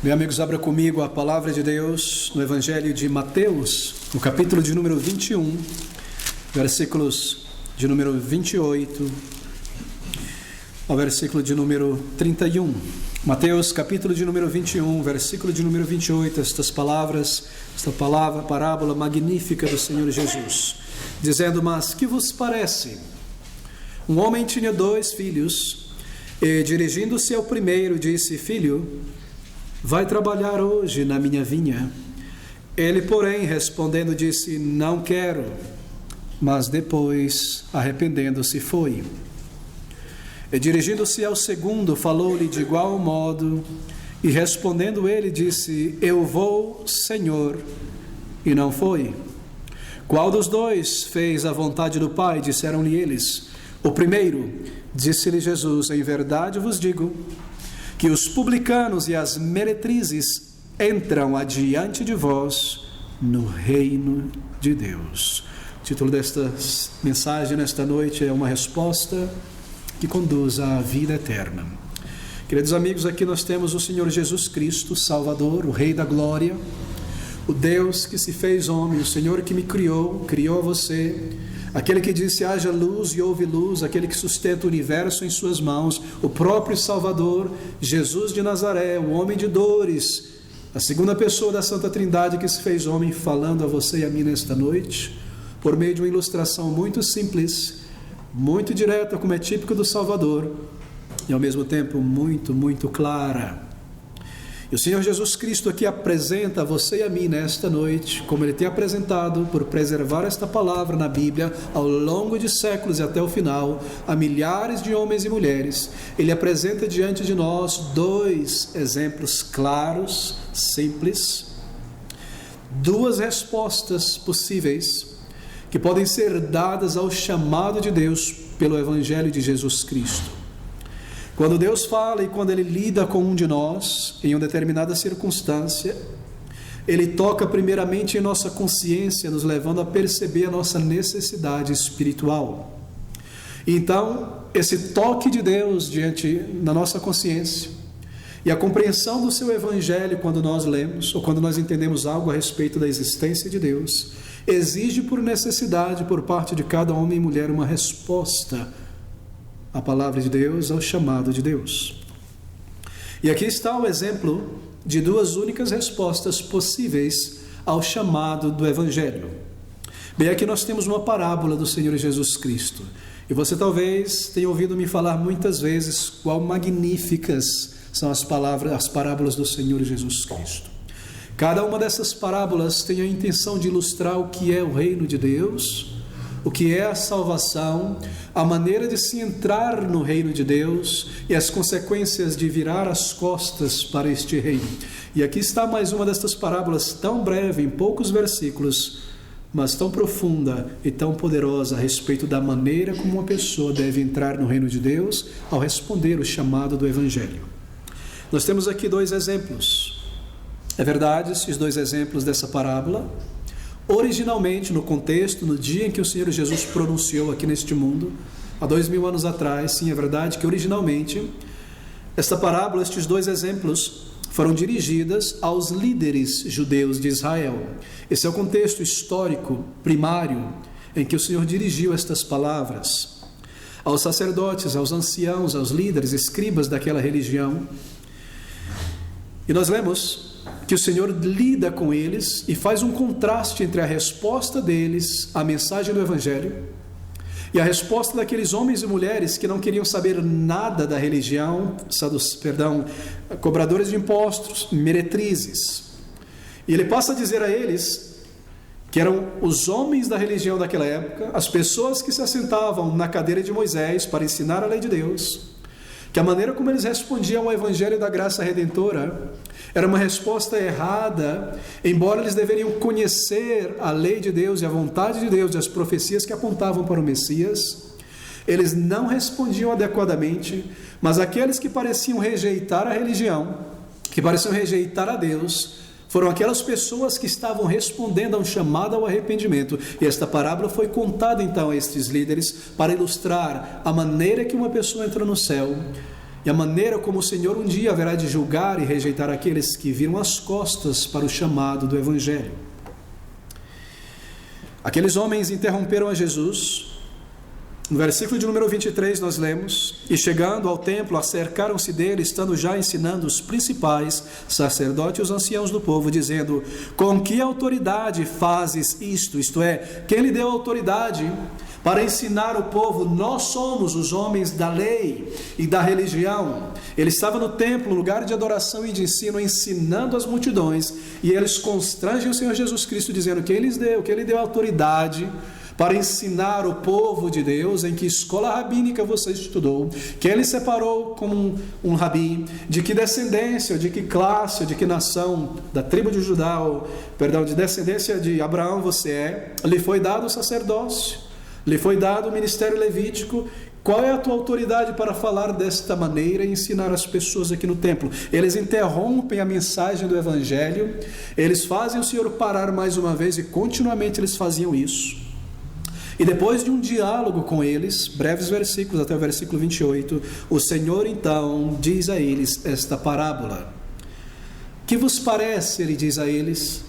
Meus amigos, abra comigo a palavra de Deus no Evangelho de Mateus, no capítulo de número 21, versículos de número 28 ao versículo de número 31. Mateus, capítulo de número 21, versículo de número 28, esta parábola magnífica do Senhor Jesus, dizendo: mas que vos parece? Um homem tinha 2 filhos, e dirigindo-se ao primeiro, disse: filho, vai trabalhar hoje na minha vinha. Ele, porém, respondendo, disse: não quero. Mas depois, arrependendo-se, foi. E dirigindo-se ao segundo, falou-lhe de igual modo, e respondendo ele, disse: eu vou, Senhor, e não foi. Qual dos 2 fez a vontade do Pai? Disseram-lhe eles: o primeiro. Disse-lhe Jesus: em verdade vos digo, que os publicanos e as meretrizes entram adiante de vós no reino de Deus. O título desta mensagem nesta noite é uma resposta que conduz à vida eterna. Queridos amigos, aqui nós temos o Senhor Jesus Cristo, Salvador, o Rei da Glória, o Deus que se fez homem, o Senhor que me criou a você, aquele que disse: haja luz e houve luz, aquele que sustenta o universo em suas mãos, o próprio Salvador, Jesus de Nazaré, o homem de dores, a segunda pessoa da Santa Trindade que se fez homem, falando a você e a mim nesta noite, por meio de uma ilustração muito simples, muito direta, como é típico do Salvador, e ao mesmo tempo muito clara. E o Senhor Jesus Cristo aqui apresenta a você e a mim nesta noite, como Ele tem apresentado por preservar esta palavra na Bíblia ao longo de séculos e até o final, a milhares de homens e mulheres. Ele apresenta diante de nós 2 exemplos claros, simples, 2 respostas possíveis que podem ser dadas ao chamado de Deus pelo Evangelho de Jesus Cristo. Quando Deus fala e quando Ele lida com um de nós, em uma determinada circunstância, Ele toca primeiramente em nossa consciência, nos levando a perceber a nossa necessidade espiritual. Então, esse toque de Deus na nossa consciência e a compreensão do seu Evangelho, quando nós lemos ou quando nós entendemos algo a respeito da existência de Deus, exige por necessidade, por parte de cada homem e mulher, uma resposta a palavra de Deus, ao chamado de Deus. E aqui está o exemplo de 2 únicas respostas possíveis ao chamado do Evangelho. Bem, aqui nós temos uma parábola do Senhor Jesus Cristo. E você talvez tenha ouvido me falar muitas vezes quão magníficas são as parábolas do Senhor Jesus Cristo. Cada uma dessas parábolas tem a intenção de ilustrar o que é o reino de Deus, o que é a salvação, a maneira de se entrar no reino de Deus e as consequências de virar as costas para este reino. E aqui está mais uma destas parábolas tão breve, em poucos versículos, mas tão profunda e tão poderosa a respeito da maneira como uma pessoa deve entrar no reino de Deus ao responder o chamado do Evangelho. Nós temos aqui 2 exemplos. É verdade, esses 2 exemplos dessa parábola, originalmente, no contexto, no dia em que o Senhor Jesus pronunciou aqui neste mundo, há 2000 anos atrás, sim, é verdade que originalmente, esta parábola, estes 2 exemplos, foram dirigidas aos líderes judeus de Israel. Esse é o contexto histórico primário em que o Senhor dirigiu estas palavras aos sacerdotes, aos anciãos, aos líderes, escribas daquela religião. E nós lemos que o Senhor lida com eles e faz um contraste entre a resposta deles à mensagem do Evangelho e a resposta daqueles homens e mulheres que não queriam saber nada da religião, cobradores de impostos, meretrizes. E ele passa a dizer a eles, que eram os homens da religião daquela época, as pessoas que se assentavam na cadeira de Moisés para ensinar a lei de Deus, que a maneira como eles respondiam ao Evangelho da graça redentora era uma resposta errada, embora eles deveriam conhecer a lei de Deus e a vontade de Deus e as profecias que apontavam para o Messias. Eles não respondiam adequadamente, mas aqueles que pareciam rejeitar a religião, que pareciam rejeitar a Deus, foram aquelas pessoas que estavam respondendo a um chamado ao arrependimento. E esta parábola foi contada então a estes líderes para ilustrar a maneira que uma pessoa entra no céu e a maneira como o Senhor um dia haverá de julgar e rejeitar aqueles que viram as costas para o chamado do Evangelho. Aqueles homens interromperam a Jesus. No versículo de número 23 nós lemos: e chegando ao templo, acercaram-se dele, estando já ensinando os principais sacerdotes e os anciãos do povo, dizendo: com que autoridade fazes isto? Isto é, quem lhe deu autoridade para ensinar o povo? Nós somos os homens da lei e da religião. Ele estava no templo, lugar de adoração e de ensino, ensinando as multidões, e eles constrangem o Senhor Jesus Cristo, dizendo: quem lhe deu autoridade para ensinar o povo de Deus? Em que escola rabínica você estudou? Quem ele separou como um rabi? De que descendência, de que classe, de que nação, da tribo de Judá, de descendência de Abraão você é? Lhe foi dado o sacerdócio, lhe foi dado o ministério levítico. Qual é a tua autoridade para falar desta maneira e ensinar as pessoas aqui no templo? Eles interrompem a mensagem do Evangelho, eles fazem o Senhor parar mais uma vez, e continuamente eles faziam isso. E depois de um diálogo com eles, breves versículos até o versículo 28, o Senhor então diz a eles esta parábola. Que vos parece? Ele diz a eles: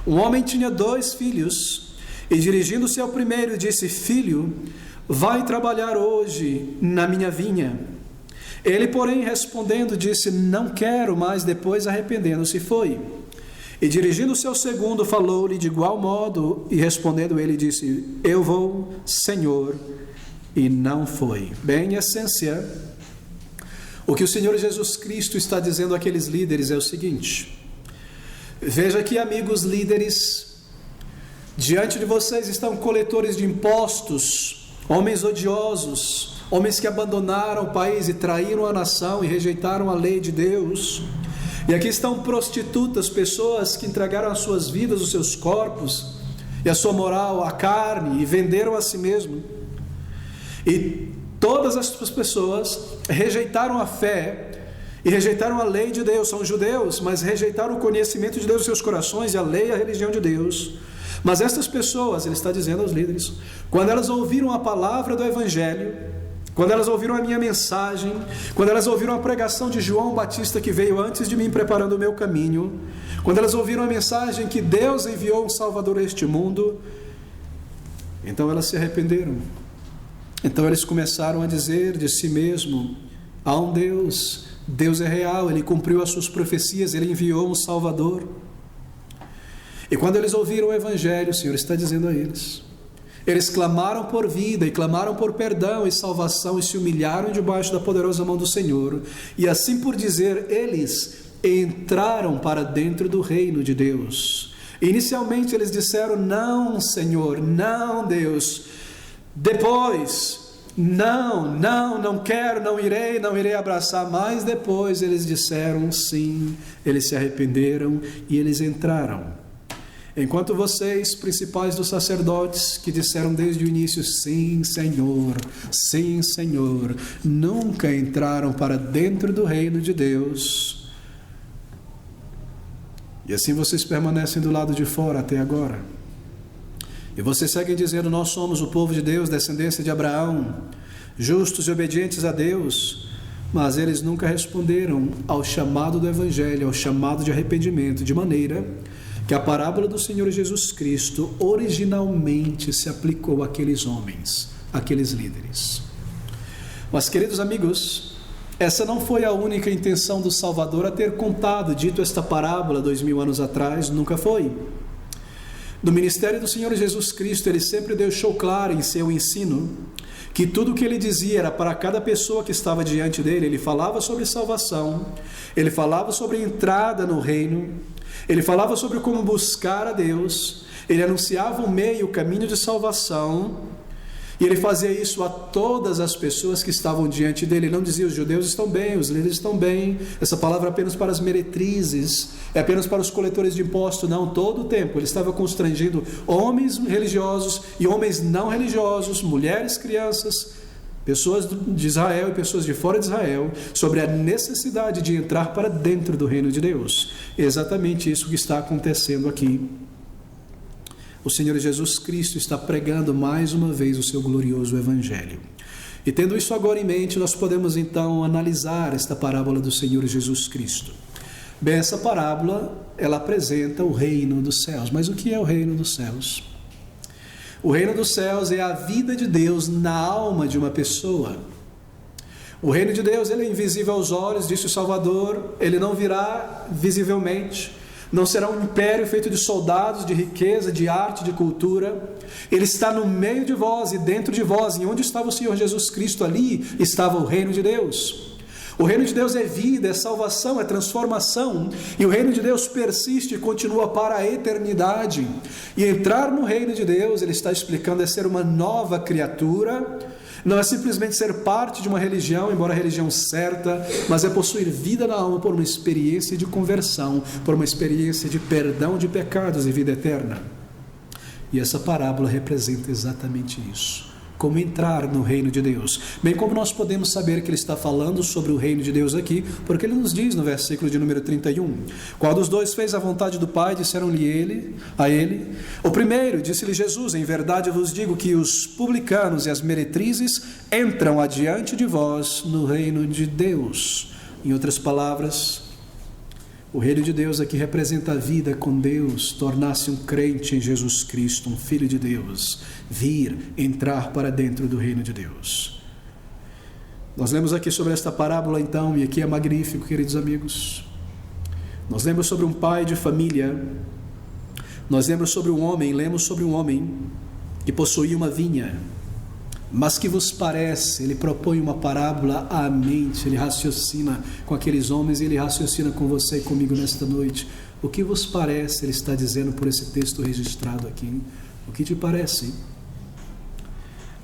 um homem tinha 2 filhos, e dirigindo-se ao primeiro disse: filho, vai trabalhar hoje na minha vinha. Ele, porém, respondendo, disse: não quero, mas depois, arrependendo-se, foi. E dirigindo-se ao segundo, falou-lhe de igual modo, e respondendo ele, disse: eu vou, Senhor, e não foi. Bem, em essência, o que o Senhor Jesus Cristo está dizendo àqueles líderes é o seguinte: veja que, amigos líderes, diante de vocês estão coletores de impostos, homens odiosos, homens que abandonaram o país e traíram a nação e rejeitaram a lei de Deus. E aqui estão prostitutas, pessoas que entregaram as suas vidas, os seus corpos e a sua moral à carne e venderam a si mesmo. E todas as pessoas rejeitaram a fé e rejeitaram a lei de Deus. São judeus, mas rejeitaram o conhecimento de Deus em seus corações e a lei e a religião de Deus. Mas estas pessoas, ele está dizendo aos líderes, quando elas ouviram a palavra do Evangelho, quando elas ouviram a minha mensagem, quando elas ouviram a pregação de João Batista, que veio antes de mim preparando o meu caminho, quando elas ouviram a mensagem que Deus enviou um Salvador a este mundo, então elas se arrependeram. Então eles começaram a dizer de si mesmo: há um Deus, Deus é real, Ele cumpriu as suas profecias, Ele enviou um Salvador. E quando eles ouviram o Evangelho, o Senhor está dizendo a eles, eles clamaram por vida e clamaram por perdão e salvação e se humilharam debaixo da poderosa mão do Senhor. E assim por dizer, eles entraram para dentro do reino de Deus. Inicialmente eles disseram: não, Senhor, não, Deus. Depois, não quero, não irei abraçar. Mas depois eles disseram sim, eles se arrependeram e eles entraram. Enquanto vocês, principais dos sacerdotes, que disseram desde o início: sim, Senhor, nunca entraram para dentro do reino de Deus. E assim vocês permanecem do lado de fora até agora. E vocês seguem dizendo: nós somos o povo de Deus, descendência de Abraão, justos e obedientes a Deus. Mas eles nunca responderam ao chamado do Evangelho, ao chamado de arrependimento, de maneira que a parábola do Senhor Jesus Cristo originalmente se aplicou àqueles homens, àqueles líderes. Mas, queridos amigos, essa não foi a única intenção do Salvador a ter contado, dito esta parábola 2000 anos atrás, nunca foi. No ministério do Senhor Jesus Cristo, Ele sempre deixou claro em seu ensino que tudo o que Ele dizia era para cada pessoa que estava diante dele. Ele falava sobre salvação, Ele falava sobre entrada no reino, Ele falava sobre como buscar a Deus, Ele anunciava o meio, o caminho de salvação, e Ele fazia isso a todas as pessoas que estavam diante dele. Ele não dizia: os judeus estão bem, os líderes estão bem. Essa palavra é apenas para as meretrizes, é apenas para os coletores de imposto. Não, todo o tempo Ele estava constrangendo homens religiosos e homens não religiosos, mulheres, crianças, pessoas de Israel e pessoas de fora de Israel, sobre a necessidade de entrar para dentro do reino de Deus. É exatamente isso que está acontecendo aqui. O Senhor Jesus Cristo está pregando mais uma vez o seu glorioso Evangelho. E tendo isso agora em mente, nós podemos então analisar esta parábola do Senhor Jesus Cristo. Bem, essa parábola, ela apresenta o reino dos céus. Mas o que é o reino dos céus? O reino dos céus é a vida de Deus na alma de uma pessoa. O reino de Deus, ele é invisível aos olhos, disse o Salvador, ele não virá visivelmente. Não será um império feito de soldados, de riqueza, de arte, de cultura. Ele está no meio de vós e dentro de vós. E onde estava o Senhor Jesus Cristo, ali estava o reino de Deus. O reino de Deus é vida, é salvação, é transformação. E o reino de Deus persiste e continua para a eternidade. E entrar no reino de Deus, ele está explicando, é ser uma nova criatura. Não é simplesmente ser parte de uma religião, embora a religião certa, mas é possuir vida na alma por uma experiência de conversão, por uma experiência de perdão de pecados e vida eterna. E essa parábola representa exatamente isso. Como entrar no reino de Deus. Bem, como nós podemos saber que ele está falando sobre o reino de Deus aqui? Porque ele nos diz no versículo de número 31. Qual dos dois fez a vontade do Pai? Disseram-lhe a ele. O primeiro, disse-lhe Jesus, em verdade eu vos digo que os publicanos e as meretrizes entram adiante de vós no reino de Deus. Em outras palavras, o reino de Deus aqui representa a vida com Deus, tornar-se um crente em Jesus Cristo, um filho de Deus, vir, entrar para dentro do reino de Deus. Nós lemos aqui sobre esta parábola então, e aqui é magnífico, queridos amigos. Nós lemos sobre um pai de família, nós lemos sobre um homem que possuía uma vinha. Mas que vos parece? Ele propõe uma parábola à mente, ele raciocina com aqueles homens e ele raciocina com você e comigo nesta noite. O que vos parece? Ele está dizendo por esse texto registrado aqui. O que te parece?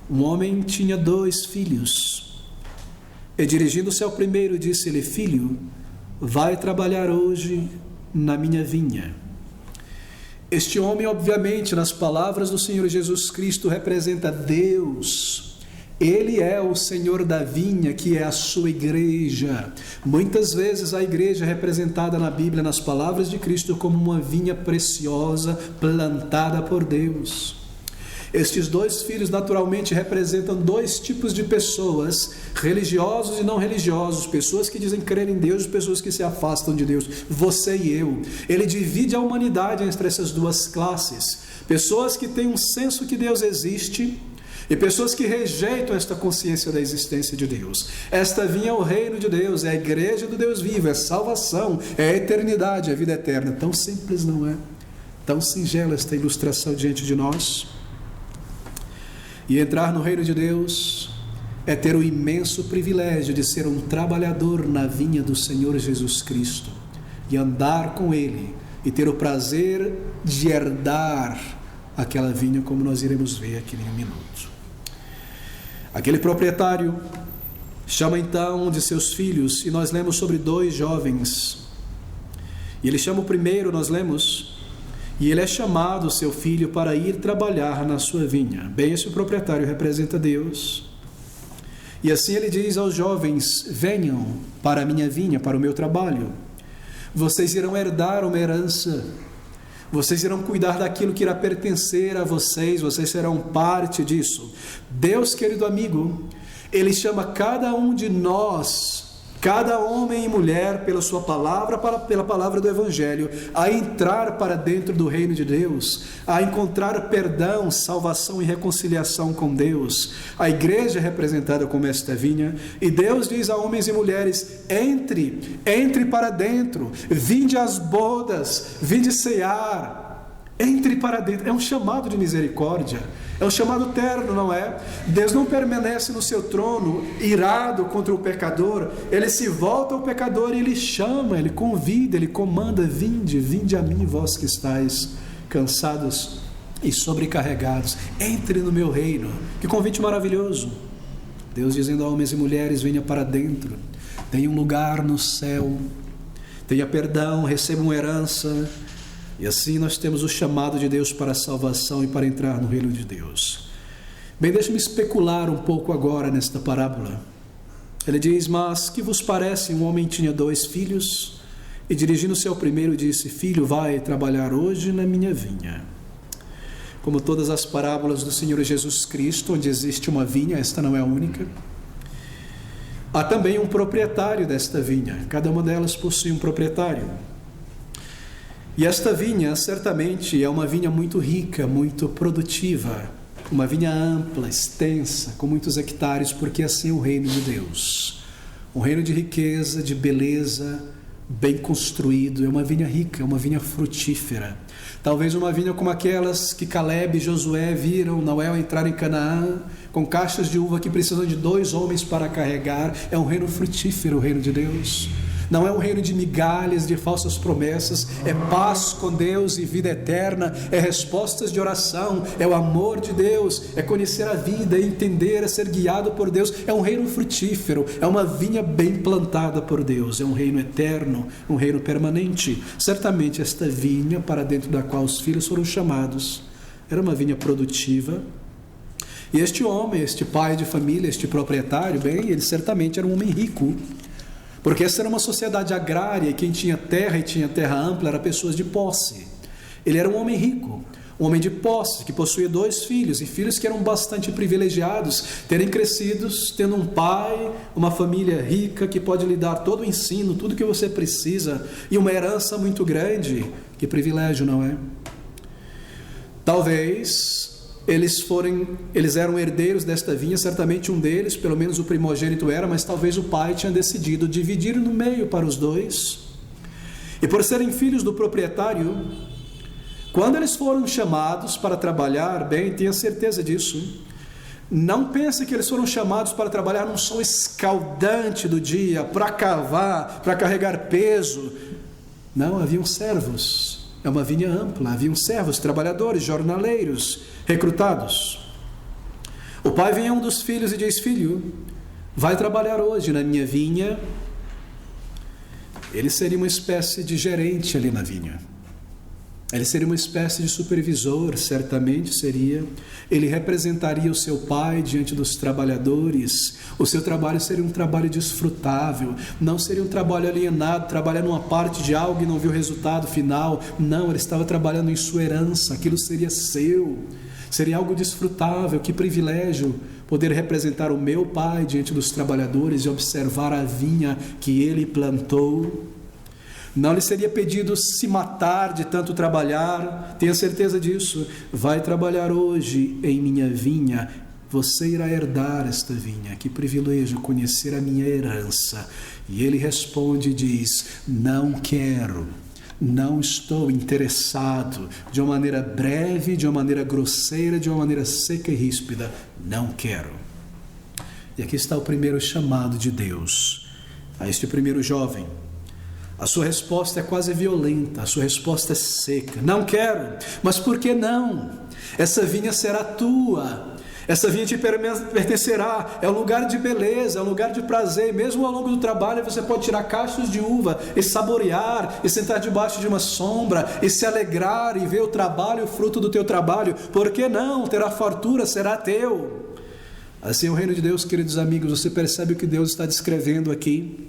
Um homem tinha 2 filhos e dirigindo-se ao primeiro disse-lhe: filho, vai trabalhar hoje na minha vinha. Este homem, obviamente, nas palavras do Senhor Jesus Cristo, representa Deus. Ele é o Senhor da vinha, que é a sua igreja. Muitas vezes a igreja é representada na Bíblia, nas palavras de Cristo, como uma vinha preciosa, plantada por Deus. Estes 2 filhos naturalmente representam 2 tipos de pessoas, religiosos e não religiosos, pessoas que dizem crer em Deus e pessoas que se afastam de Deus, você e eu. Ele divide a humanidade entre essas 2 classes, pessoas que têm um senso que Deus existe e pessoas que rejeitam esta consciência da existência de Deus. Esta vinha é o reino de Deus, é a igreja do Deus vivo, é salvação, é a eternidade, é a vida eterna. Tão simples, não é? Tão singela esta ilustração diante de nós. E entrar no reino de Deus é ter o imenso privilégio de ser um trabalhador na vinha do Senhor Jesus Cristo e andar com Ele e ter o prazer de herdar aquela vinha, como nós iremos ver aqui em um minuto. Aquele proprietário chama então um de seus filhos, e nós lemos sobre 2 jovens, e ele chama o primeiro, nós lemos, e ele é chamado, seu filho, para ir trabalhar na sua vinha. Bem, esse proprietário representa Deus. E assim ele diz aos jovens: venham para a minha vinha, para o meu trabalho. Vocês irão herdar uma herança. Vocês irão cuidar daquilo que irá pertencer a vocês. Vocês serão parte disso. Deus, querido amigo, Ele chama cada um de nós, cada homem e mulher, pela sua palavra, pela palavra do Evangelho, a entrar para dentro do reino de Deus, a encontrar perdão, salvação e reconciliação com Deus. A igreja é representada como esta vinha, e Deus diz a homens e mulheres: entre para dentro, vinde às bodas, vinde cear, entre para dentro. É um chamado de misericórdia, é um chamado terno, não é? Deus não permanece no seu trono irado contra o pecador. Ele se volta ao pecador e ele chama, ele convida, ele comanda: vinde a mim, vós que estáis cansados e sobrecarregados, entre no meu reino. Que convite maravilhoso! Deus dizendo a homens e mulheres: venha para dentro, tenha um lugar no céu, tenha perdão, recebam herança. E assim nós temos o chamado de Deus para a salvação e para entrar no reino de Deus. Bem, deixe-me especular um pouco agora nesta parábola. Ele diz: mas que vos parece? Um homem tinha 2 filhos e dirigindo-se ao primeiro disse: filho, vai trabalhar hoje na minha vinha. Como todas as parábolas do Senhor Jesus Cristo, onde existe uma vinha, esta não é a única. Há também um proprietário desta vinha. Cada uma delas possui um proprietário. E esta vinha, certamente, é uma vinha muito rica, muito produtiva. Uma vinha ampla, extensa, com muitos hectares, porque assim é o reino de Deus. Um reino de riqueza, de beleza, bem construído. É uma vinha rica, é uma vinha frutífera. Talvez uma vinha como aquelas que Caleb e Josué viram Noé entrar em Canaã, com caixas de uva que precisam de 2 homens para carregar. É um reino frutífero, o reino de Deus. Não é um reino de migalhas, de falsas promessas. É paz com Deus e vida eterna. É respostas de oração. É o amor de Deus. É conhecer a vida, é entender, é ser guiado por Deus. É um reino frutífero. É uma vinha bem plantada por Deus. É um reino eterno, um reino permanente. Certamente esta vinha para dentro da qual os filhos foram chamados era uma vinha produtiva. E este homem, este pai de família, este proprietário, bem, ele certamente era um homem rico. Porque essa era uma sociedade agrária e quem tinha terra e tinha terra ampla eram pessoas de posse. Ele era um homem rico, um homem de posse, que possuía 2 filhos, e filhos que eram bastante privilegiados, terem crescidos, tendo um pai, uma família rica que pode lhe dar todo o ensino, tudo que você precisa, e uma herança muito grande. Que privilégio, não é? Talvez eles eram herdeiros desta vinha, certamente um deles, pelo menos o primogênito era, mas talvez o pai tinha decidido dividir no meio para os 2. E por serem filhos do proprietário, quando eles foram chamados para trabalhar, bem, tenha certeza disso, não pense que eles foram chamados para trabalhar num sol escaldante do dia, para cavar, para carregar peso. Não, haviam servos. É uma vinha ampla, haviam servos, trabalhadores, jornaleiros, recrutados. O pai vem a um dos filhos e diz: filho, vai trabalhar hoje na minha vinha. Ele seria uma espécie de gerente ali na vinha. Ele seria uma espécie de supervisor, certamente seria. Ele representaria o seu pai diante dos trabalhadores. O seu trabalho seria um trabalho desfrutável. Não seria um trabalho alienado, trabalhar numa parte de algo e não ver o resultado final. Não, ele estava trabalhando em sua herança. Aquilo seria seu. Seria algo desfrutável. Que privilégio poder representar o meu pai diante dos trabalhadores e observar a vinha que ele plantou. Não lhe seria pedido se matar de tanto trabalhar. Tenha certeza disso. Vai trabalhar hoje em minha vinha. Você irá herdar esta vinha. Que privilégio conhecer a minha herança. E ele responde e diz: não quero. Não estou interessado. De uma maneira breve, de uma maneira grosseira, de uma maneira seca e ríspida. Não quero. E aqui está o primeiro chamado de Deus a este primeiro jovem. A sua resposta é quase violenta, a sua resposta é seca. Não quero. Mas por que não? Essa vinha será tua. Essa vinha te pertencerá. É um lugar de beleza, é um lugar de prazer. E mesmo ao longo do trabalho você pode tirar cachos de uva e saborear, e sentar debaixo de uma sombra, e se alegrar e ver o trabalho, o fruto do teu trabalho. Por que não? Terá fartura, será teu. Assim é o reino de Deus, queridos amigos. Você percebe o que Deus está descrevendo aqui?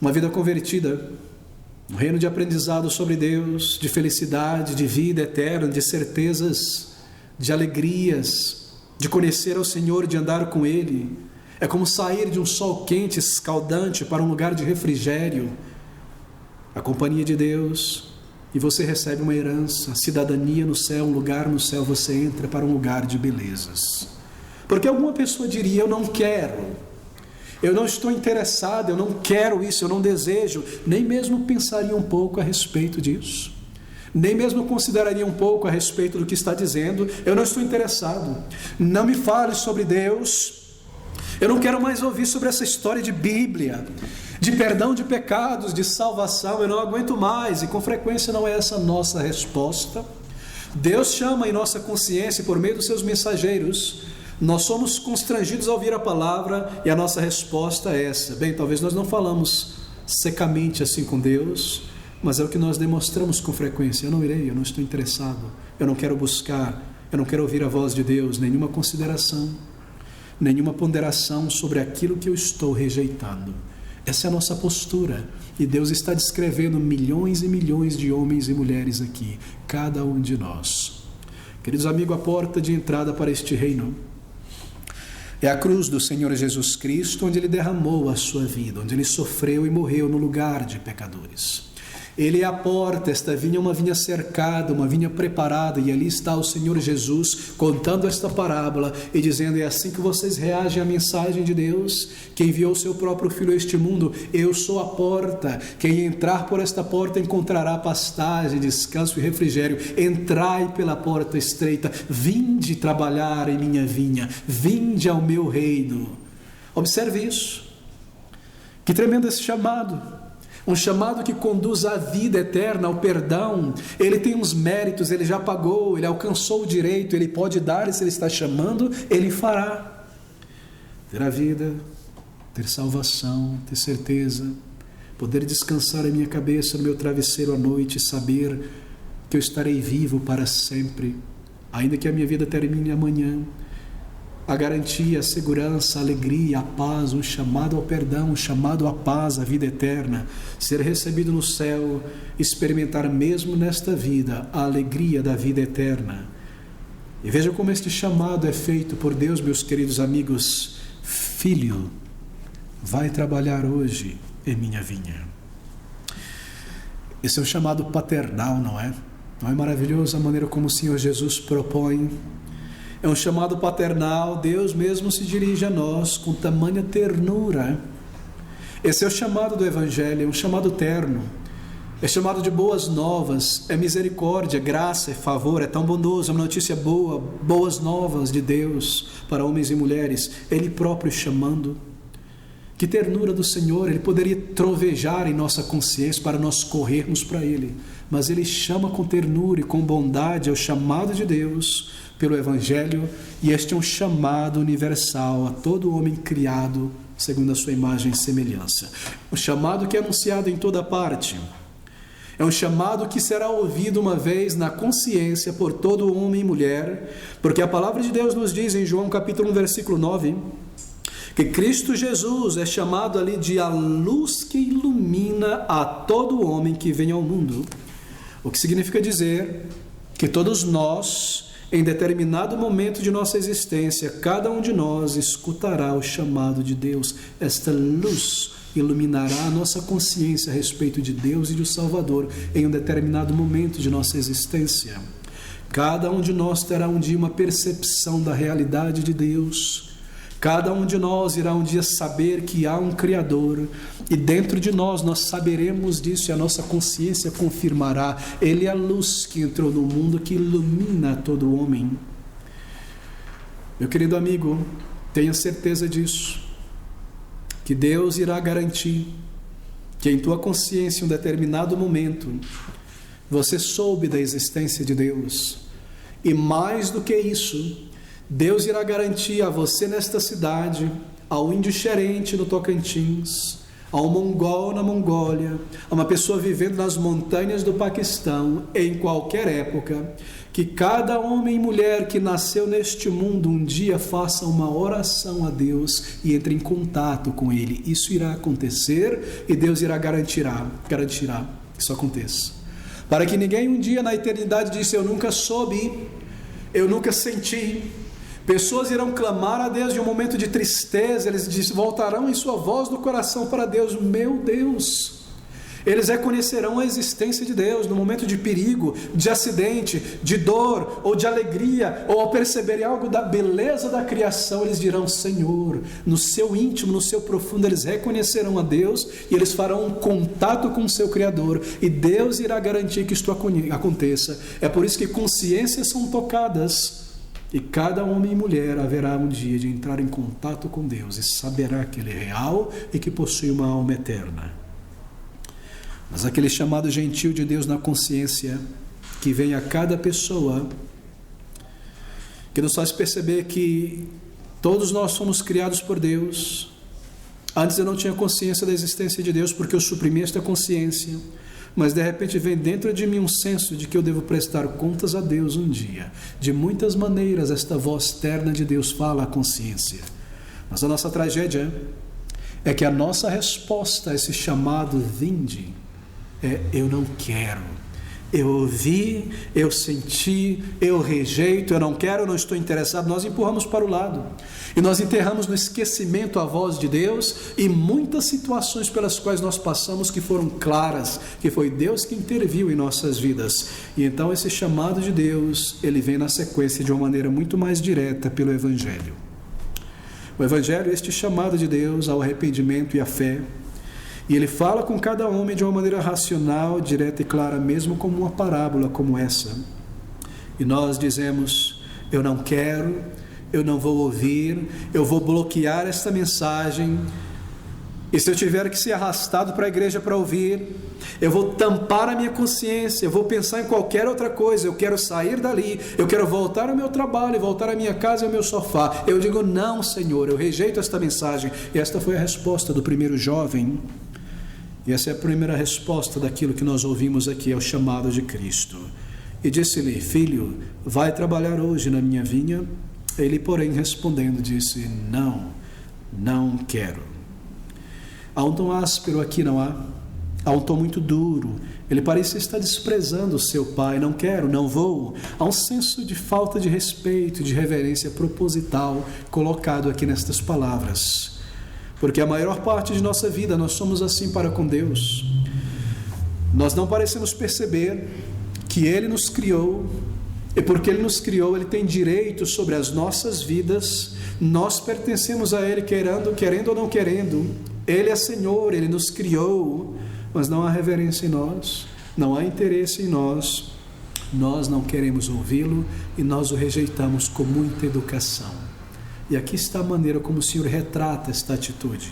Uma vida convertida, um reino de aprendizado sobre Deus, de felicidade, de vida eterna, de certezas, de alegrias, de conhecer ao Senhor, de andar com Ele. É como sair de um sol quente, escaldante, para um lugar de refrigério, a companhia de Deus, e você recebe uma herança, cidadania no céu, um lugar no céu, você entra para um lugar de belezas. Porque alguma pessoa diria: eu não quero. Eu não estou interessado, eu não quero isso, eu não desejo. Nem mesmo pensaria um pouco a respeito disso. Nem mesmo consideraria um pouco a respeito do que está dizendo. Eu não estou interessado. Não me fale sobre Deus. Eu não quero mais ouvir sobre essa história de Bíblia, de perdão de pecados, de salvação. Eu não aguento mais. E com frequência não é essa a nossa resposta. Deus chama em nossa consciência por meio dos seus mensageiros. Nós somos constrangidos a ouvir a palavra e a nossa resposta é essa. Bem, talvez nós não falamos secamente assim com Deus, mas é o que nós demonstramos com frequência. Eu não irei, eu não estou interessado, eu não quero buscar, eu não quero ouvir a voz de Deus, nenhuma consideração, nenhuma ponderação sobre aquilo que eu estou rejeitando. Essa é a nossa postura. E Deus está descrevendo milhões e milhões de homens e mulheres aqui, cada um de nós. Queridos amigos, a porta de entrada para este reino É a cruz do Senhor Jesus Cristo, onde Ele derramou a sua vida, onde Ele sofreu e morreu no lugar de pecadores. Ele é a porta, esta vinha é uma vinha cercada, uma vinha preparada, e ali está o Senhor Jesus contando esta parábola e dizendo: é assim que vocês reagem à mensagem de Deus, que enviou o seu próprio Filho a este mundo. Eu sou a porta, quem entrar por esta porta encontrará pastagem, descanso e refrigério. Entrai pela porta estreita, vinde trabalhar em minha vinha, vinde ao meu reino. Observe isso, que tremendo esse chamado. Um chamado que conduz à vida eterna, ao perdão. Ele tem uns méritos, ele já pagou, ele alcançou o direito, ele pode dar, e se ele está chamando, ele fará. Ter a vida, ter salvação, ter certeza, poder descansar a minha cabeça no meu travesseiro à noite e saber que eu estarei vivo para sempre, ainda que a minha vida termine amanhã. A garantia, a segurança, a alegria, a paz, um chamado ao perdão, um chamado à paz, à vida eterna, ser recebido no céu, experimentar mesmo nesta vida a alegria da vida eterna. E veja como este chamado é feito por Deus, meus queridos amigos. Filho, vai trabalhar hoje em minha vinha. Esse é um chamado paternal, não é? Não é maravilhoso a maneira como o Senhor Jesus propõe? É um chamado paternal, Deus mesmo se dirige a nós com tamanha ternura. Esse é o chamado do Evangelho, é um chamado terno, é chamado de boas novas, é misericórdia, é graça, é favor, é tão bondoso, é uma notícia boa, boas novas de Deus para homens e mulheres, Ele próprio chamando. Que ternura do Senhor, Ele poderia trovejar em nossa consciência para nós corrermos para Ele, mas Ele chama com ternura e com bondade, é o chamado de Deus pelo Evangelho, e este é um chamado universal a todo homem criado segundo a sua imagem e semelhança. Um chamado que é anunciado em toda parte. É um chamado que será ouvido uma vez na consciência por todo homem e mulher, porque a palavra de Deus nos diz em João capítulo 1, versículo 9, que Cristo Jesus é chamado ali de a luz que ilumina a todo homem que vem ao mundo. O que significa dizer que todos nós, em determinado momento de nossa existência, cada um de nós escutará o chamado de Deus. Esta luz iluminará a nossa consciência a respeito de Deus e do Salvador em um determinado momento de nossa existência. Cada um de nós terá um dia uma percepção da realidade de Deus. Cada um de nós irá um dia saber que há um Criador, e dentro de nós saberemos disso, e a nossa consciência confirmará. Ele é a luz que entrou no mundo, que ilumina todo homem. Meu querido amigo, tenha certeza disso, que Deus irá garantir que em tua consciência, em um determinado momento, você soube da existência de Deus, e mais do que isso, Deus irá garantir a você nesta cidade, ao índio xerente no Tocantins, ao mongol na Mongólia, a uma pessoa vivendo nas montanhas do Paquistão, em qualquer época, que cada homem e mulher que nasceu neste mundo um dia faça uma oração a Deus e entre em contato com Ele. Isso irá acontecer e Deus irá garantirá que isso aconteça. Para que ninguém um dia na eternidade disse: eu nunca soube, eu nunca senti. Pessoas irão clamar a Deus de um momento de tristeza, eles voltarão em sua voz do coração para Deus: meu Deus. Eles reconhecerão a existência de Deus no momento de perigo, de acidente, de dor ou de alegria, ou ao perceberem algo da beleza da criação, eles dirão: Senhor. No seu íntimo, no seu profundo, eles reconhecerão a Deus e eles farão um contato com o seu Criador, e Deus irá garantir que isto aconteça. É por isso que consciências são tocadas, e cada homem e mulher haverá um dia de entrar em contato com Deus e saberá que Ele é real e que possui uma alma eterna. Mas aquele chamado gentil de Deus na consciência, que vem a cada pessoa, que nos faz perceber que todos nós somos criados por Deus. Antes eu não tinha consciência da existência de Deus porque eu suprimi esta consciência, mas de repente vem dentro de mim um senso de que eu devo prestar contas a Deus um dia. De muitas maneiras esta voz terna de Deus fala à consciência, mas a nossa tragédia é que a nossa resposta a esse chamado vinde é: eu não quero, Eu ouvi, eu senti, eu rejeito, eu não quero, eu não estou interessado, nós empurramos para o lado. E nós enterramos no esquecimento a voz de Deus e muitas situações pelas quais nós passamos que foram claras, que foi Deus que interviu em nossas vidas. E então esse chamado de Deus, ele vem na sequência de uma maneira muito mais direta pelo Evangelho. O Evangelho é este chamado de Deus ao arrependimento e à fé. E ele fala com cada homem de uma maneira racional, direta e clara, mesmo como uma parábola como essa. E nós dizemos, eu não quero, eu não vou ouvir, eu vou bloquear esta mensagem. E se eu tiver que ser arrastado para a igreja para ouvir, eu vou tampar a minha consciência, eu vou pensar em qualquer outra coisa, eu quero sair dali, eu quero voltar ao meu trabalho, voltar à minha casa e ao meu sofá. Eu digo, não, Senhor, eu rejeito esta mensagem. E esta foi a resposta do primeiro jovem. E essa é a primeira resposta daquilo que nós ouvimos aqui, é o chamado de Cristo. E disse-lhe, filho, vai trabalhar hoje na minha vinha? Ele, porém, respondendo, disse, não quero. Há um tom áspero aqui, não há? Há um tom muito duro. Ele parece estar desprezando o seu pai. Não quero, não vou. Há um senso de falta de respeito, de reverência proposital colocado aqui nestas palavras. Porque a maior parte de nossa vida nós somos assim para com Deus. Nós não parecemos perceber que Ele nos criou, e porque Ele nos criou, Ele tem direito sobre as nossas vidas. Nós pertencemos a Ele, querendo ou não querendo. Ele é Senhor, Ele nos criou, mas não há reverência em nós, não há interesse em nós. Nós não queremos ouvi-lo e nós o rejeitamos com muita educação. E aqui está a maneira como o Senhor retrata esta atitude.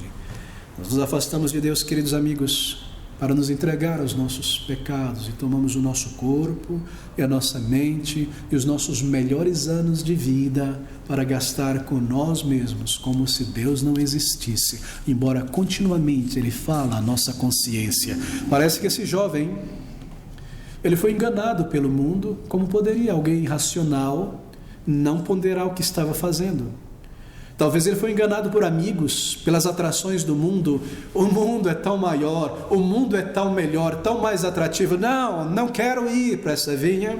Nós nos afastamos de Deus, queridos amigos, para nos entregar aos nossos pecados e tomamos o nosso corpo e a nossa mente e os nossos melhores anos de vida para gastar com nós mesmos, como se Deus não existisse, embora continuamente Ele fala à nossa consciência. Parece que esse jovem, ele foi enganado pelo mundo, como poderia alguém irracional não ponderar o que estava fazendo. Talvez ele foi enganado por amigos, pelas atrações do mundo. O mundo é tão maior, o mundo é tão melhor, tão mais atrativo. Não quero ir para essa vinha.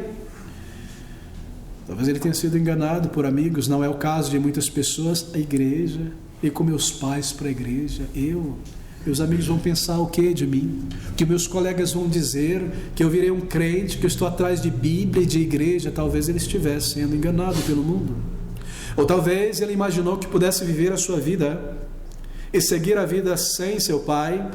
Talvez ele tenha sido enganado por amigos, não é o caso de muitas pessoas. A igreja, ir com meus pais para a igreja, meus amigos vão pensar o que de mim? Que meus colegas vão dizer que eu virei um crente, que eu estou atrás de Bíblia e de igreja. Talvez ele estivesse sendo enganado pelo mundo. Ou talvez ele imaginou que pudesse viver a sua vida e seguir a vida sem seu pai.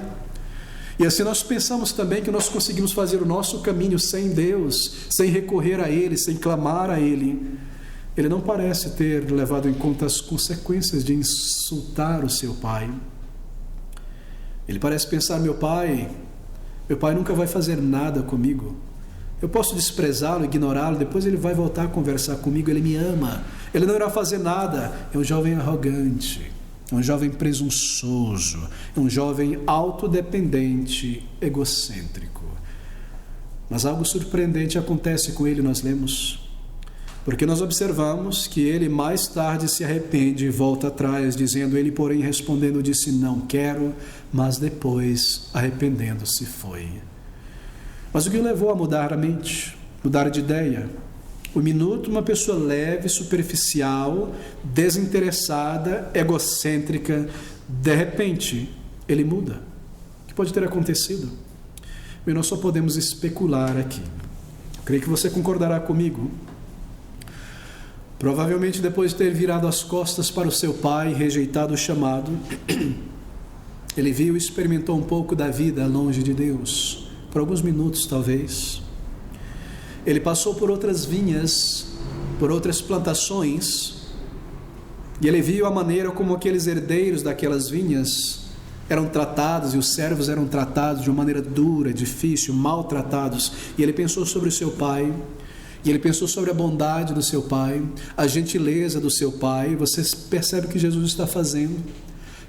E assim nós pensamos também que nós conseguimos fazer o nosso caminho sem Deus, sem recorrer a Ele, sem clamar a Ele. Ele não parece ter levado em conta as consequências de insultar o seu pai. Ele parece pensar, meu pai nunca vai fazer nada comigo. Eu posso desprezá-lo, ignorá-lo, depois ele vai voltar a conversar comigo, ele me ama, ele não irá fazer nada. É um jovem arrogante, é um jovem presunçoso, é um jovem autodependente, egocêntrico. Mas algo surpreendente acontece com ele, nós lemos, porque nós observamos que ele mais tarde se arrepende e volta atrás, dizendo, ele porém respondendo disse, não quero, mas depois arrependendo-se foi. Mas o que o levou a mudar a mente, mudar de ideia? Um minuto, uma pessoa leve, superficial, desinteressada, egocêntrica, de repente, ele muda. O que pode ter acontecido? Bem, nós só podemos especular aqui. Eu creio que você concordará comigo. Provavelmente depois de ter virado as costas para o seu pai e rejeitado o chamado, ele viu e experimentou um pouco da vida longe de Deus. Por alguns minutos, talvez. Ele passou por outras vinhas, por outras plantações, e ele viu a maneira como aqueles herdeiros daquelas vinhas eram tratados, e os servos eram tratados de uma maneira dura, difícil, maltratados. E ele pensou sobre o seu pai, e ele pensou sobre a bondade do seu pai, a gentileza do seu pai. Você percebe o que Jesus está fazendo?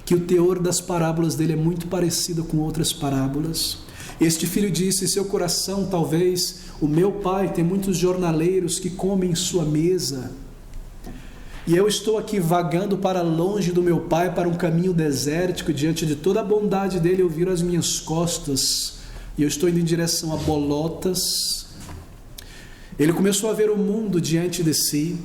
Que o teor das parábolas dele é muito parecido com outras parábolas. Este filho disse em seu coração, talvez, o meu pai tem muitos jornaleiros que comem em sua mesa, e eu estou aqui vagando para longe do meu pai, para um caminho desértico, diante de toda a bondade dele, eu viro as minhas costas, e eu estou indo em direção a bolotas, Ele começou a ver o mundo diante de si.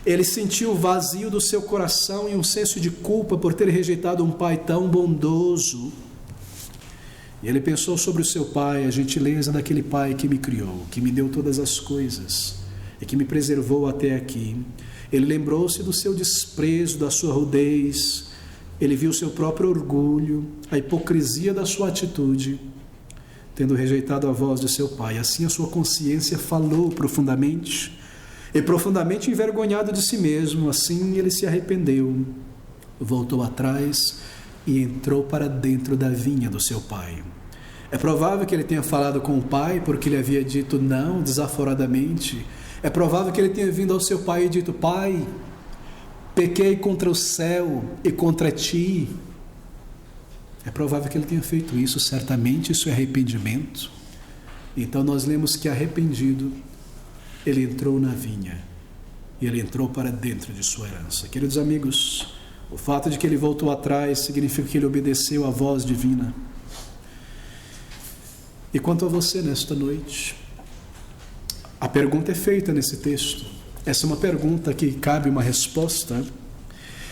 Ele sentiu o vazio do seu coração e um senso de culpa por ter rejeitado um pai tão bondoso. E ele pensou sobre o seu pai, a gentileza daquele pai que me criou, que me deu todas as coisas e que me preservou até aqui. Ele lembrou-se do seu desprezo, da sua rudez. Ele viu o seu próprio orgulho, a hipocrisia da sua atitude, tendo rejeitado a voz de seu pai. Assim a sua consciência falou profundamente, e profundamente envergonhado de si mesmo. Assim ele se arrependeu, voltou atrás e entrou para dentro da vinha do seu pai. É provável que ele tenha falado com o pai, porque ele havia dito não desaforadamente. É provável que ele tenha vindo ao seu pai e dito: pai, pequei contra o céu e contra ti. É provável que ele tenha feito isso, certamente isso é arrependimento. Então nós lemos que arrependido, ele entrou na vinha e ele entrou para dentro de sua herança. Queridos amigos, o fato de que ele voltou atrás significa que ele obedeceu à voz divina. E quanto a você nesta noite, a pergunta é feita nesse texto. Essa é uma pergunta que cabe uma resposta.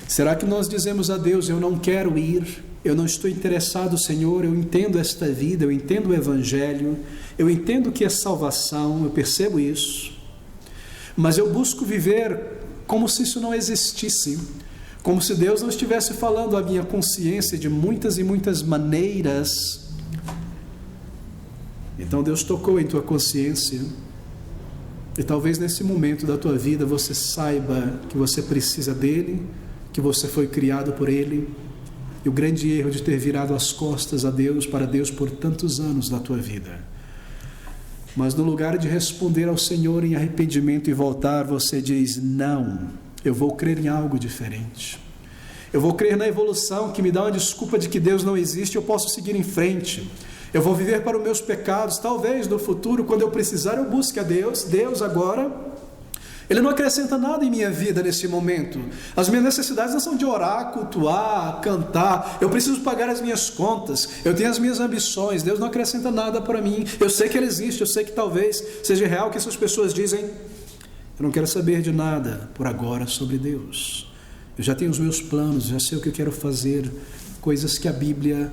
Será que nós dizemos a Deus: eu não quero ir, eu não estou interessado, Senhor, eu entendo esta vida, eu entendo o Evangelho, eu entendo que é salvação, eu percebo isso, mas eu busco viver como se isso não existisse, como se Deus não estivesse falando à minha consciência de muitas e muitas maneiras. Então Deus tocou em tua consciência, e talvez nesse momento da tua vida você saiba que você precisa dele, que você foi criado por ele, e o grande erro de ter virado as costas a Deus, para Deus, por tantos anos da tua vida. Mas no lugar de responder ao Senhor em arrependimento e voltar, você diz: não, eu vou crer em algo diferente. Eu vou crer na evolução, que me dá uma desculpa de que Deus não existe, eu posso seguir em frente. Eu vou viver para os meus pecados. Talvez no futuro, quando eu precisar, eu busque a Deus. Deus agora, Ele não acrescenta nada em minha vida nesse momento. As minhas necessidades não são de orar, cultuar, cantar. Eu preciso pagar as minhas contas. Eu tenho as minhas ambições. Deus não acrescenta nada para mim. Eu sei que Ele existe. Eu sei que talvez seja real o que essas pessoas dizem. Eu não quero saber de nada por agora sobre Deus. Eu já tenho os meus planos, já sei o que eu quero fazer. Coisas que a Bíblia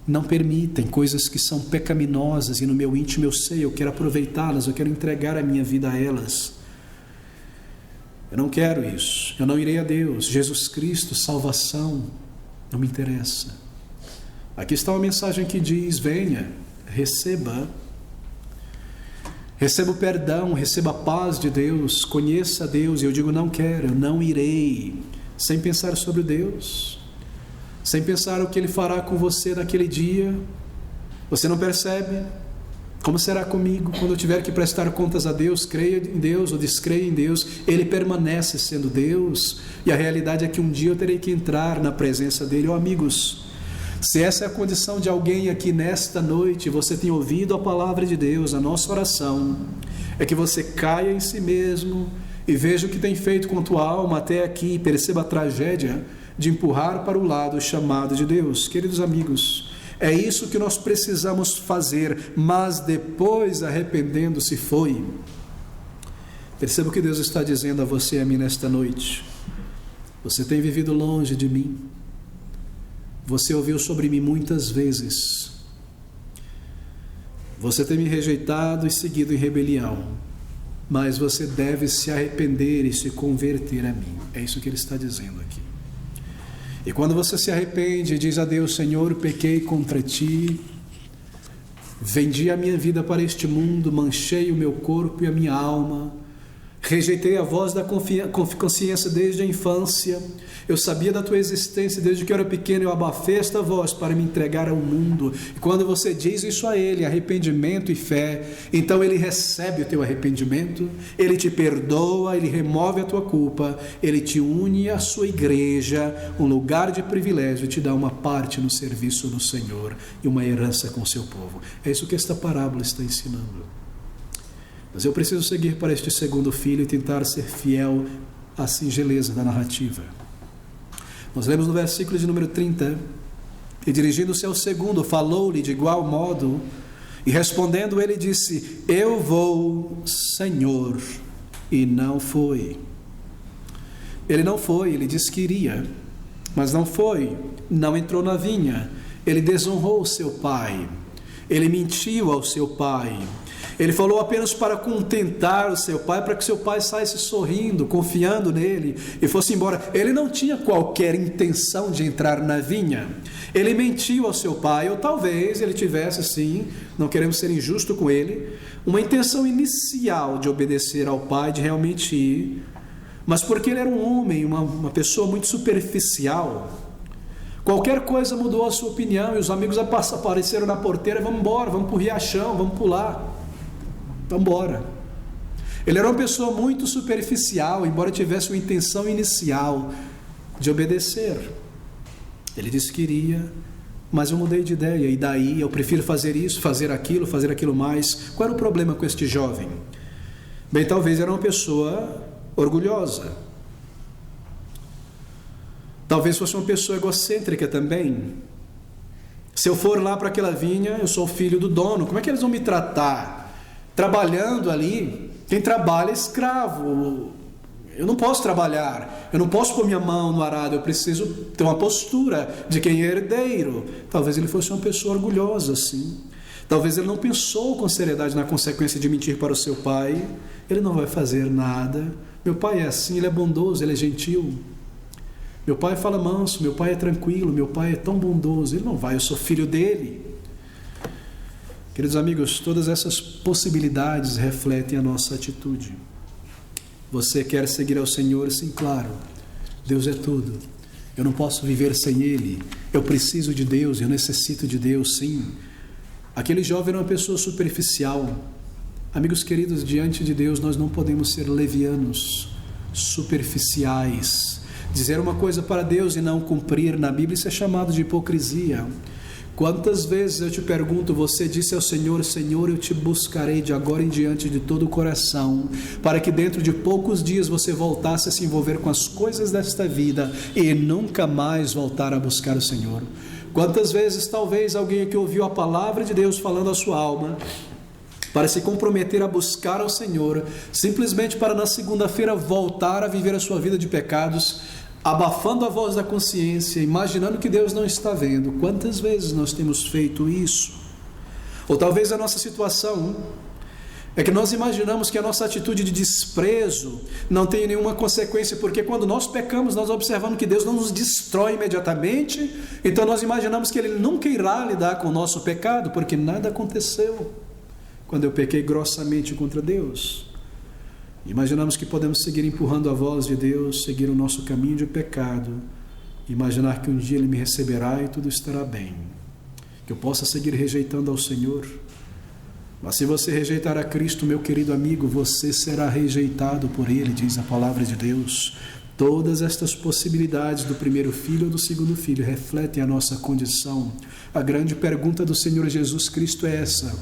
não permitem, coisas que são pecaminosas, e no meu íntimo eu sei, eu quero aproveitá-las, eu quero entregar a minha vida a elas. Eu não quero isso, eu não irei a Deus. Jesus Cristo, salvação, não me interessa. Aqui está uma mensagem que diz: venha, receba o perdão, receba a paz de Deus, conheça a Deus. E eu digo: não quero, eu não irei, sem pensar sobre Deus, sem pensar o que Ele fará com você naquele dia. Você não percebe? Como será comigo quando eu tiver que prestar contas a Deus? Creia em Deus ou descreia em Deus, Ele permanece sendo Deus, e a realidade é que um dia eu terei que entrar na presença dEle. Amigos, se essa é a condição de alguém aqui nesta noite, você tem ouvido a palavra de Deus, a nossa oração é que você caia em si mesmo e veja o que tem feito com a tua alma até aqui, e perceba a tragédia de empurrar para o lado chamado de Deus. Queridos amigos, é isso que nós precisamos fazer, mas depois, arrependendo-se, foi. Perceba o que Deus está dizendo a você e a mim nesta noite. Você tem vivido longe de mim. Você ouviu sobre mim muitas vezes. Você tem me rejeitado e seguido em rebelião, mas você deve se arrepender e se converter a mim. É isso que Ele está dizendo aqui. E quando você se arrepende e diz a Deus: Senhor, pequei contra Ti, vendi a minha vida para este mundo, manchei o meu corpo e a minha alma, rejeitei a voz da consciência desde a infância, eu sabia da Tua existência desde que eu era pequeno, eu abafei esta voz para me entregar ao mundo. E quando você diz isso a Ele, arrependimento e fé, então Ele recebe o teu arrependimento, Ele te perdoa, Ele remove a tua culpa, Ele te une à sua igreja, um lugar de privilégio, e te dá uma parte no serviço do Senhor e uma herança com o seu povo. É isso que esta parábola está ensinando. Mas eu preciso seguir para este segundo filho e tentar ser fiel à singeleza da narrativa. Nós lemos no versículo de número 30: e dirigindo-se ao segundo, falou-lhe de igual modo, E respondendo ele disse: eu vou, Senhor. E não foi. Ele não foi, ele disse que iria, mas não foi, não entrou na vinha. Ele desonrou o seu pai, ele mentiu ao seu pai, ele falou apenas para contentar o seu pai, para que seu pai saísse sorrindo, confiando nele e fosse embora. Ele não tinha qualquer intenção de entrar na vinha. Ele mentiu ao seu pai, ou talvez ele tivesse, sim, não queremos ser injusto com ele, uma intenção inicial de obedecer ao pai, de realmente ir, mas porque ele era um homem, uma pessoa muito superficial, qualquer coisa mudou a sua opinião, e os amigos apareceram na porteira: vamos embora, vamos para o riachão, vamos pular, vamos embora. Ele era uma pessoa muito superficial, embora tivesse uma intenção inicial de obedecer. Ele disse que iria, mas eu mudei de ideia, e daí eu prefiro fazer isso, fazer aquilo mais. Qual era o problema com este jovem? Bem, talvez era uma pessoa orgulhosa, talvez fosse uma pessoa egocêntrica também. Se eu for lá para aquela vinha, eu sou o filho do dono, como é que eles vão me tratar? Trabalhando ali, quem trabalha é escravo. Eu não posso trabalhar, eu não posso pôr minha mão no arado, eu preciso ter uma postura de quem é herdeiro. Talvez ele fosse uma pessoa orgulhosa, sim. Talvez ele não pensou com seriedade na consequência de mentir para o seu pai. Ele não vai fazer nada. Meu pai é assim, ele é bondoso, ele é gentil. Meu pai fala manso, meu pai é tranquilo, meu pai é tão bondoso. Ele não vai, eu sou filho dele. Queridos amigos, todas essas possibilidades refletem a nossa atitude. Você quer seguir ao Senhor? Sim, claro. Deus é tudo. Eu não posso viver sem Ele. Eu preciso de Deus, eu necessito de Deus, sim. Aquele jovem era uma pessoa superficial. Amigos queridos, diante de Deus nós não podemos ser levianos, superficiais. Dizer uma coisa para Deus e não cumprir na Bíblia, isso é chamado de hipocrisia. Quantas vezes eu te pergunto, você disse ao Senhor: Senhor, eu te buscarei de agora em diante de todo o coração, para que dentro de poucos dias você voltasse a se envolver com as coisas desta vida e nunca mais voltar a buscar o Senhor. Quantas vezes talvez alguém que ouviu a palavra de Deus falando à sua alma, para se comprometer a buscar ao Senhor, simplesmente para na segunda-feira voltar a viver a sua vida de pecados, abafando a voz da consciência, imaginando que Deus não está vendo. Quantas vezes nós temos feito isso? Ou talvez a nossa situação é que nós imaginamos que a nossa atitude de desprezo não tem nenhuma consequência, porque quando nós pecamos, nós observamos que Deus não nos destrói imediatamente, então nós imaginamos que Ele nunca irá lidar com o nosso pecado, porque nada aconteceu quando eu pequei grossamente contra Deus. Imaginamos que podemos seguir empurrando a voz de Deus, seguir o nosso caminho de pecado, imaginar que um dia Ele me receberá e tudo estará bem, que eu possa seguir rejeitando ao Senhor. Mas se você rejeitar a Cristo, meu querido amigo, você será rejeitado por Ele, diz a palavra de Deus. Todas estas possibilidades do primeiro filho ou do segundo filho refletem a nossa condição. A grande pergunta do Senhor Jesus Cristo é essa: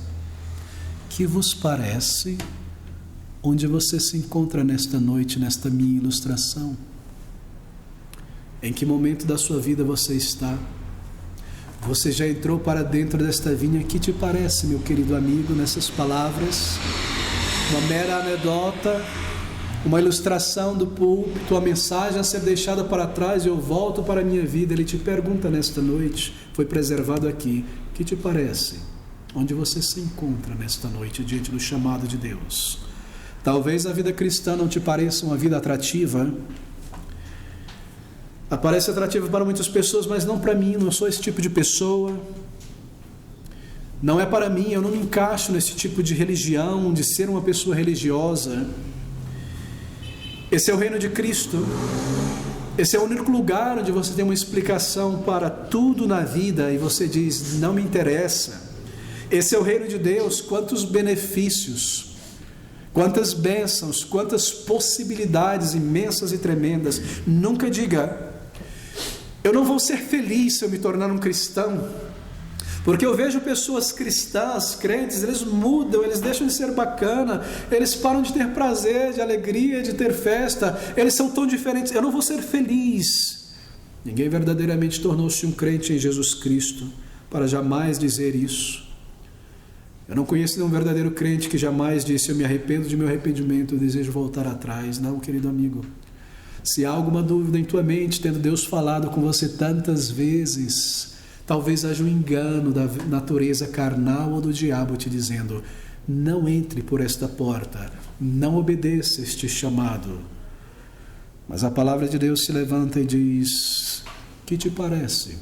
que vos parece onde você se encontra nesta noite, nesta minha ilustração? Em que momento da sua vida você está? Você já entrou para dentro desta vinha? Que te parece, meu querido amigo, nessas palavras? Uma mera anedota, uma ilustração do púlpito, uma mensagem a ser deixada para trás e eu volto para a minha vida. Ele te pergunta nesta noite, foi preservado aqui: que te parece? Onde você se encontra nesta noite diante do chamado de Deus? Talvez a vida cristã não te pareça uma vida atrativa. Parece atrativa para muitas pessoas, mas não para mim. Não sou esse tipo de pessoa. Não é para mim, eu não me encaixo nesse tipo de religião, de ser uma pessoa religiosa. Esse é o reino de Cristo. Esse é o único lugar onde você tem uma explicação para tudo na vida e você diz: não me interessa. Esse é o reino de Deus. Quantos benefícios, quantas bênçãos, quantas possibilidades imensas e tremendas. Nunca diga: eu não vou ser feliz se eu me tornar um cristão, porque eu vejo pessoas cristãs, crentes, eles mudam, eles deixam de ser bacana, eles param de ter prazer, de alegria, de ter festa, eles são tão diferentes, eu não vou ser feliz. Ninguém verdadeiramente tornou-se um crente em Jesus Cristo para jamais dizer isso. Eu não conheço nenhum verdadeiro crente que jamais disse: eu me arrependo de meu arrependimento, eu desejo voltar atrás. Não, querido amigo. Se há alguma dúvida em tua mente, tendo Deus falado com você tantas vezes, talvez haja um engano da natureza carnal ou do diabo te dizendo: não entre por esta porta, não obedeça este chamado. Mas a palavra de Deus se levanta e diz: que te parece?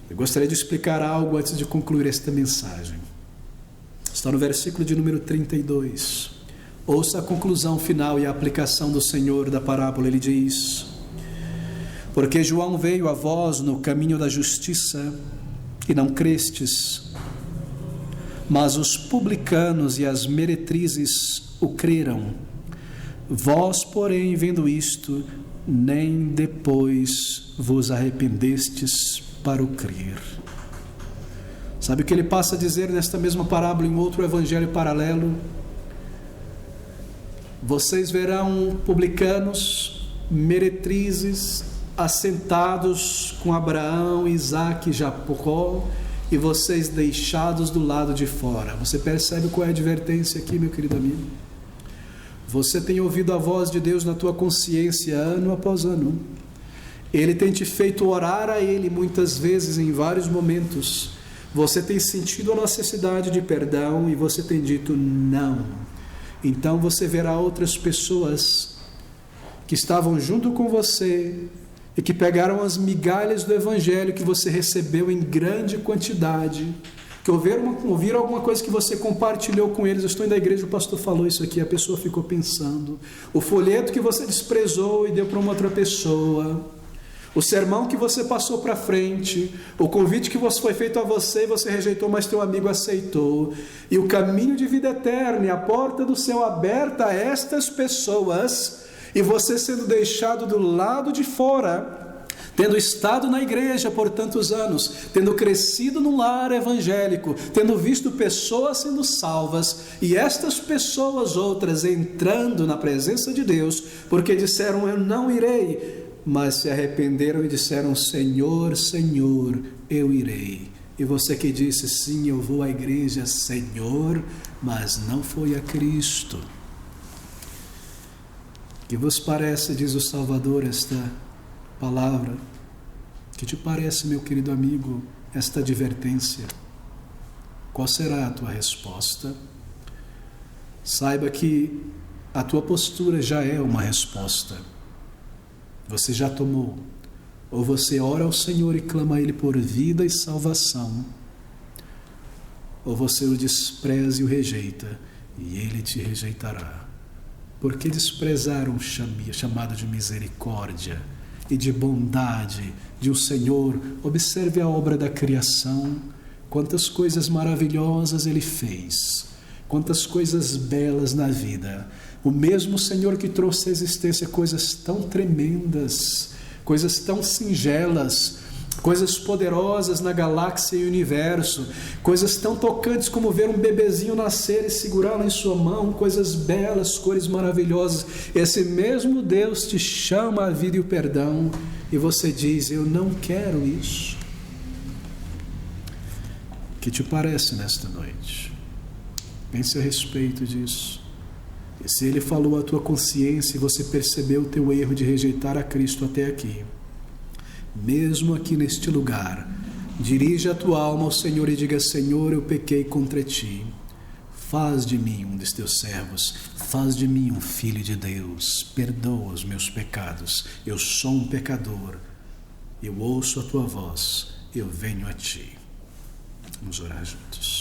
Eu gostaria de explicar algo antes de concluir esta mensagem. Está no versículo de número 32. Ouça a conclusão final e a aplicação do Senhor da parábola. Ele diz: porque João veio a vós no caminho da justiça e não crestes, mas os publicanos e as meretrizes o creram. Vós, porém, vendo isto, nem depois vos arrependestes para o crer. Sabe o que ele passa a dizer nesta mesma parábola em outro evangelho paralelo? Vocês verão publicanos, meretrizes, assentados com Abraão, Isaque e Jacó, e vocês deixados do lado de fora. Você percebe qual é a advertência aqui, meu querido amigo? Você tem ouvido a voz de Deus na tua consciência ano após ano. Ele tem te feito orar a Ele muitas vezes, em vários momentos. Você tem sentido a necessidade de perdão e você tem dito não. Então você verá outras pessoas que estavam junto com você e que pegaram as migalhas do Evangelho que você recebeu em grande quantidade, que ouviram alguma coisa que você compartilhou com eles. Eu estou indo à igreja, o pastor falou isso aqui, a pessoa ficou pensando. O folheto que você desprezou e deu para uma outra pessoa, o sermão que você passou para frente, o convite que foi feito a você e você rejeitou, mas teu amigo aceitou, e o caminho de vida eterna e a porta do céu aberta a estas pessoas, e você sendo deixado do lado de fora, tendo estado na igreja por tantos anos, tendo crescido num lar evangélico, tendo visto pessoas sendo salvas, e estas pessoas outras entrando na presença de Deus, porque disseram: eu não irei, mas se arrependeram e disseram: Senhor, Senhor, eu irei. E você que disse: sim, eu vou à igreja, Senhor, mas não foi a Cristo. Que vos parece, diz o Salvador, esta palavra? Que te parece, meu querido amigo, esta advertência? Qual será a tua resposta? Saiba que a tua postura já é uma resposta. Você já tomou. Ou você ora ao Senhor e clama a Ele por vida e salvação, ou você o despreza e o rejeita, e Ele te rejeitará. Por que desprezar um chamado de misericórdia e de bondade de um Senhor? Observe a obra da criação, quantas coisas maravilhosas Ele fez, quantas coisas belas na vida. O mesmo Senhor que trouxe à existência coisas tão tremendas, coisas tão singelas, coisas poderosas na galáxia e universo, coisas tão tocantes como ver um bebezinho nascer e segurá-lo em sua mão, coisas belas, cores maravilhosas. Esse mesmo Deus te chama à vida e o perdão, e você diz: eu não quero isso. O que te parece nesta noite? Pense a respeito disso. E se Ele falou à tua consciência e você percebeu o teu erro de rejeitar a Cristo até aqui, mesmo aqui neste lugar, dirija a tua alma ao Senhor e diga: Senhor, eu pequei contra ti. Faz de mim um dos teus servos, faz de mim um filho de Deus, perdoa os meus pecados, eu sou um pecador, eu ouço a tua voz, eu venho a ti. Vamos orar juntos.